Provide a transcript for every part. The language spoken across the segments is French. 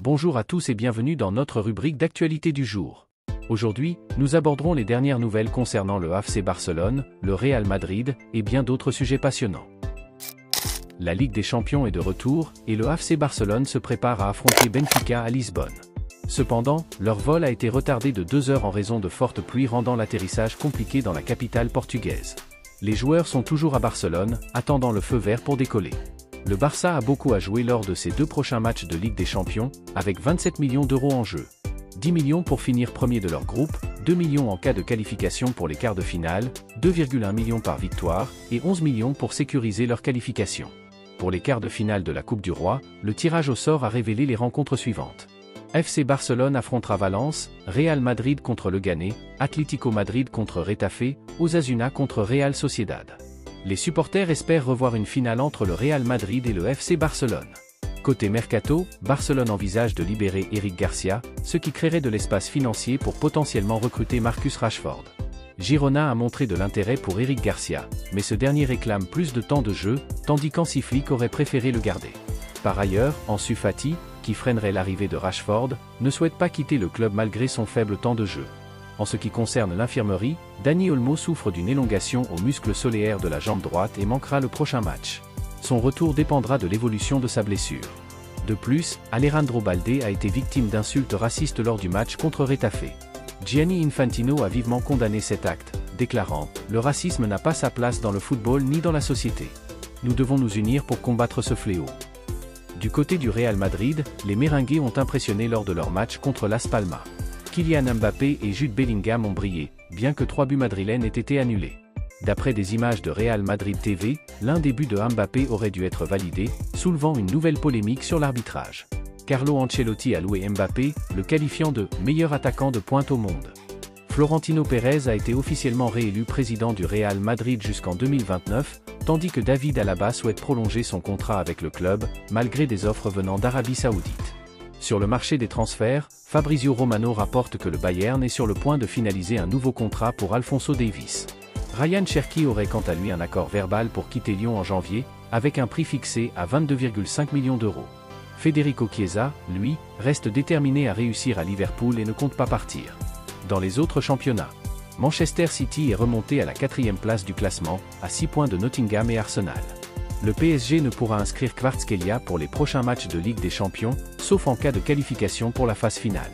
Bonjour à tous et bienvenue dans notre rubrique d'actualité du jour. Aujourd'hui, nous aborderons les dernières nouvelles concernant le FC Barcelone, le Real Madrid et bien d'autres sujets passionnants. La Ligue des Champions est de retour et le FC Barcelone se prépare à affronter Benfica à Lisbonne. Cependant, leur vol a été retardé de 2 heures en raison de fortes pluies rendant l'atterrissage compliqué dans la capitale portugaise. Les joueurs sont toujours à Barcelone, attendant le feu vert pour décoller. Le Barça a beaucoup à jouer lors de ses 2 prochains matchs de Ligue des Champions, avec 27 millions d'euros en jeu. 10 millions pour finir premier de leur groupe, 2 millions en cas de qualification pour les quarts de finale, 2,1 millions par victoire, et 11 millions pour sécuriser leur qualification. Pour les quarts de finale de la Coupe du Roi, le tirage au sort a révélé les rencontres suivantes. FC Barcelone affrontera Valence, Real Madrid contre Leganés, Atlético Madrid contre Retafe, Osasuna contre Real Sociedad. Les supporters espèrent revoir une finale entre le Real Madrid et le FC Barcelone. Côté Mercato, Barcelone envisage de libérer Eric Garcia, ce qui créerait de l'espace financier pour potentiellement recruter Marcus Rashford. Girona a montré de l'intérêt pour Eric Garcia, mais ce dernier réclame plus de temps de jeu, tandis qu'Hansi Flick aurait préféré le garder. Par ailleurs, Ansu Fati, qui freinerait l'arrivée de Rashford, ne souhaite pas quitter le club malgré son faible temps de jeu. En ce qui concerne l'infirmerie, Dani Olmo souffre d'une élongation au muscle solaire de la jambe droite et manquera le prochain match. Son retour dépendra de l'évolution de sa blessure. De plus, Alejandro Balde a été victime d'insultes racistes lors du match contre Retafe. Gianni Infantino a vivement condamné cet acte, déclarant « Le racisme n'a pas sa place dans le football ni dans la société. Nous devons nous unir pour combattre ce fléau ». Du côté du Real Madrid, les Merengues ont impressionné lors de leur match contre Las Palmas. Kylian Mbappé et Jude Bellingham ont brillé, bien que 3 buts madrilènes aient été annulés. D'après des images de Real Madrid TV, l'un des buts de Mbappé aurait dû être validé, soulevant une nouvelle polémique sur l'arbitrage. Carlo Ancelotti a loué Mbappé, le qualifiant de « meilleur attaquant de pointe au monde ». Florentino Pérez a été officiellement réélu président du Real Madrid jusqu'en 2029, tandis que David Alaba souhaite prolonger son contrat avec le club, malgré des offres venant d'Arabie Saoudite. Sur le marché des transferts, Fabrizio Romano rapporte que le Bayern est sur le point de finaliser un nouveau contrat pour Alphonso Davies. Ryan Cherki aurait quant à lui un accord verbal pour quitter Lyon en janvier, avec un prix fixé à 22,5 millions d'euros. Federico Chiesa, lui, reste déterminé à réussir à Liverpool et ne compte pas partir. Dans les autres championnats, Manchester City est remonté à la 4e place du classement, à 6 points de Nottingham et Arsenal. Le PSG ne pourra inscrire Kvaratskhelia pour les prochains matchs de Ligue des Champions, sauf en cas de qualification pour la phase finale.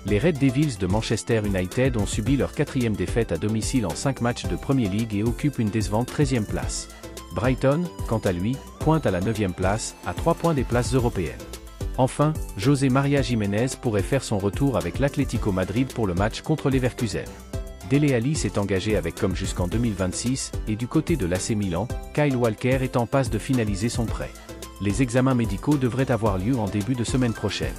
Les Red Devils de Manchester United ont subi leur 4e défaite à domicile en 5 matchs de Premier League et occupent une décevante 13e place. Brighton, quant à lui, pointe à la 9e place, à 3 points des places européennes. Enfin, José María Giménez pourrait faire son retour avec l'Atlético Madrid pour le match contre Leverkusen. Dele Alli s'est engagé avec comme jusqu'en 2026, et du côté de l'AC Milan, Kyle Walker est en passe de finaliser son prêt. Les examens médicaux devraient avoir lieu en début de semaine prochaine.